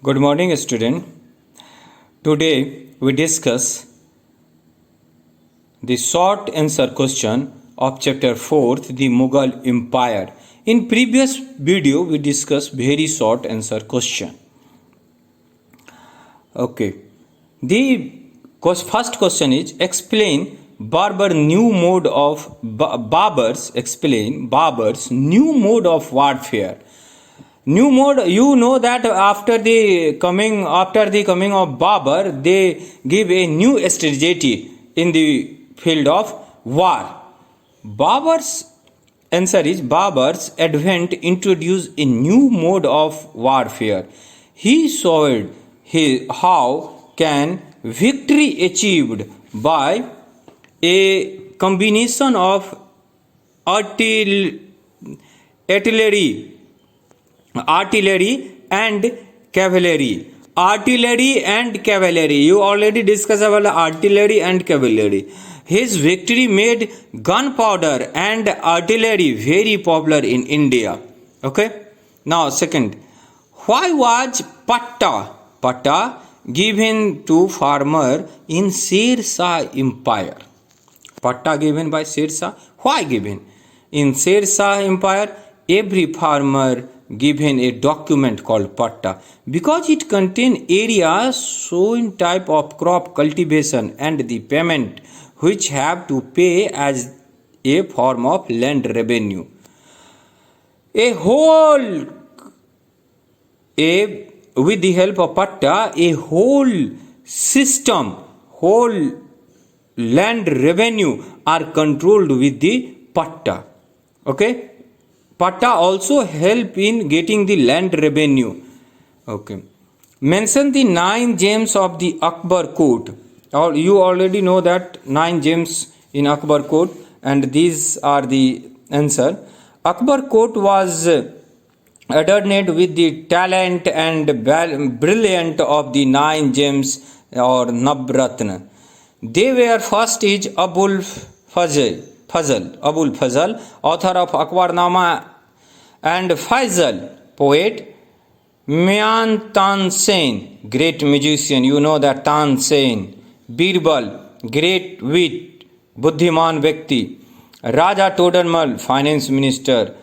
Good morning, student. Today we discuss the short answer question of chapter 4th, the Mughal Empire. In previous video we discussed very short answer question. Okay. The first question is explain Babur's new mode of warfare. New mode, you know that after the coming of Babur, they give a new strategy in the field of war. Babur's answer is Babur's advent introduced a new mode of warfare. He showed how can victory achieved by a combination of artillery and cavalry. You already discussed about artillery and cavalry. His victory made gunpowder and artillery very popular in India. Okay. Now second, why was patta given to farmer in Sher Shah Empire? Patta given by Sher Shah. Why given? In Sher Shah Empire, every farmer given a document called patta because it contained areas showing type of crop cultivation and the payment which have to pay as a form of land revenue. With the help of patta, a whole land revenue are controlled with the patta. Okay. Patta also help in getting the land revenue. Okay. Mention the 9 gems of the Akbar court. You already know that 9 gems in Akbar court, and these are the answer. Akbar court was adorned with the talent and brilliant of the 9 gems or Navratna. They were first is Abul Fazl, author of Akbarnama, and Faisal, poet. Mian Tansen, great musician, you know that Tansen. Birbal, great wit, Buddhiman Vyakti. Raja Todarmal, finance minister.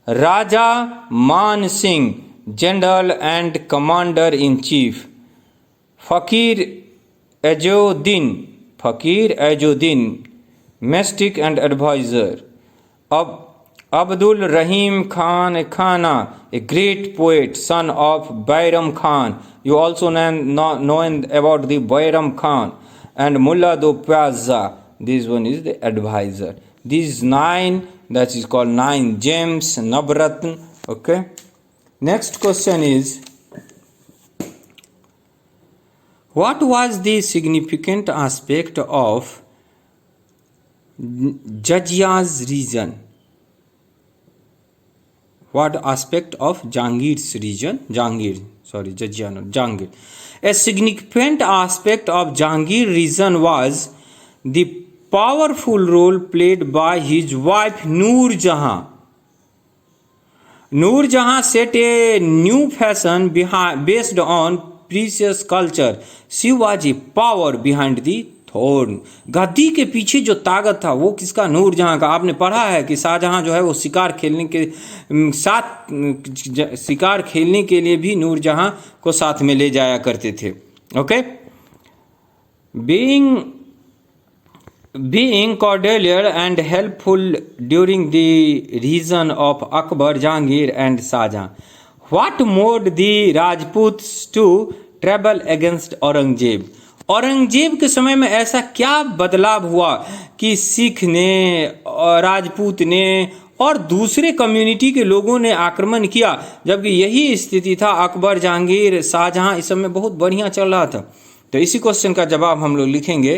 Raja Man Singh, general and commander in chief. Fakir Ajuddin, mystic and advisor. Abdul Rahim Khan Khana, a great poet, son of Bairam Khan. You also know about the Bairam Khan. And Mullah Do Piazza, this one is the advisor. These 9, that is called 9 gems, Navratna. Okay. Next question is, what was the significant aspect of Jajia's region? What aspect of Jahangir's region? Jahangir. A significant aspect of Jahangir region was the powerful role played by his wife Noor Jahan. Noor Jahan set a new fashion based on precious culture. She was a power behind the throne. गद्दी के पीछे जो ताकत था वो किसका? नूर जहां का. आपने पढ़ा है कि शाहजहां जो है वो शिकार खेलने के लिए भी नूर जहां को साथ में ले जाया करते थे. Okay. Being cordial and helpful during the reign of Akbar, Jahangir and Shahjahan. What moved the Rajputs to rebel against Aurangzeb. Aurangzeb के समय में ऐसा क्या बदलाव हुआ कि सिख ने, राजपूत ने और दूसरे कम्युनिटी के लोगों ने आक्रमण किया, जबकि यही स्थिति था अकबर, जहांगीर, शाहजहां इस समय बहुत बढ़िया चल रहा था. तो इसी क्वेश्चन का जवाब हम लोग लिखेंगे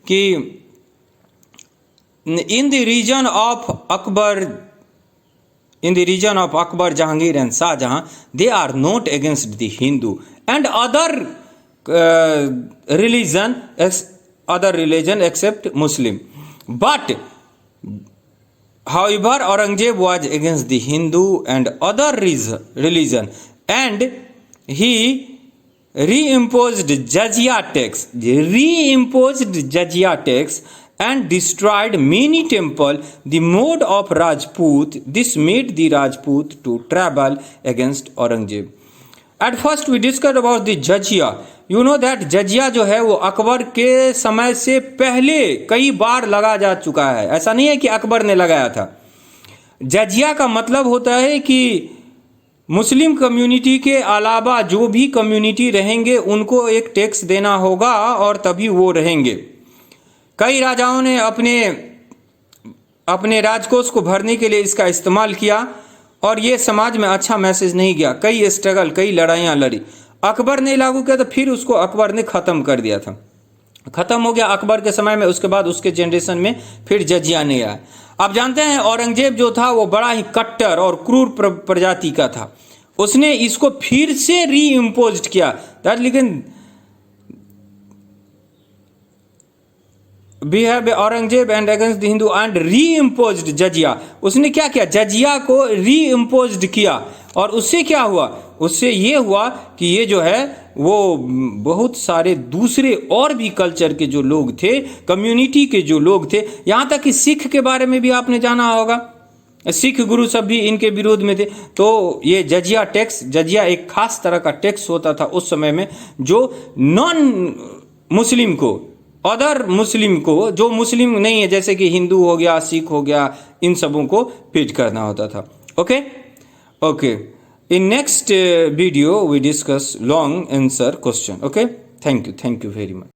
कि in the region of Akbar, Jahangir and Shahjahan, they are not against the Hindu and other religion except Muslim. But however, Aurangzeb was against the Hindu and other religion, and he reimposed jizya tax and destroyed many temples, the mode of Rajput. This made the Rajput to travel against Aurangzeb. At first we discussed about the jizya. You know that जजिया जो है वो अकबर के समय से पहले कई बार लगा जा चुका है, ऐसा नहीं है कि अकबर ने लगाया था। जजिया का मतलब होता है कि मुस्लिम कम्युनिटी के अलावा जो भी कम्युनिटी रहेंगे उनको एक टैक्स देना होगा और तभी वो रहेंगे। कई राजाओं ने अपने राजकोष को भरने के लिए इसका इस्तेमाल किया और ये समाज में अच्छा मैसेज नहीं गया। कई स्ट्रगल, कई लड़ाइयाँ लड़ी। अकबर ने लागू किया तो फिर उसको अकबर ने ख़त्म कर दिया था, ख़त्म हो गया अकबर के समय में। उसके बाद उसके जनरेशन में फिर जजिया नहीं आया। आप जानते हैं औरंगजेब जो था वो बड़ा ही कट्टर और क्रूर प्रजाति का था। उसने इसको फिर से री इम्पोज किया। लेकिन we have Aurangzeb and against the Hindu and re imposed जजिया। उसने क्या किया, जजिया को री इम्पोज्ड किया और उससे क्या हुआ, उससे ये हुआ कि ये जो है वो बहुत सारे दूसरे और भी कल्चर के जो लोग थे, कम्युनिटी के जो लोग थे, यहाँ तक कि सिख के बारे में भी आपने जाना होगा, सिख गुरु सब भी इनके विरोध में थे। तो ये जजिया टैक्स, जजिया एक खास तरह का टैक्स होता था उस समय में, जो नॉन मुस्लिम को, अदर मुस्लिम को, जो मुस्लिम नहीं है जैसे कि हिंदू हो गया, सिख हो गया, इन सबों को पेड करना होता था। Okay okay, in next video we discuss long answer question. Okay, thank you very much.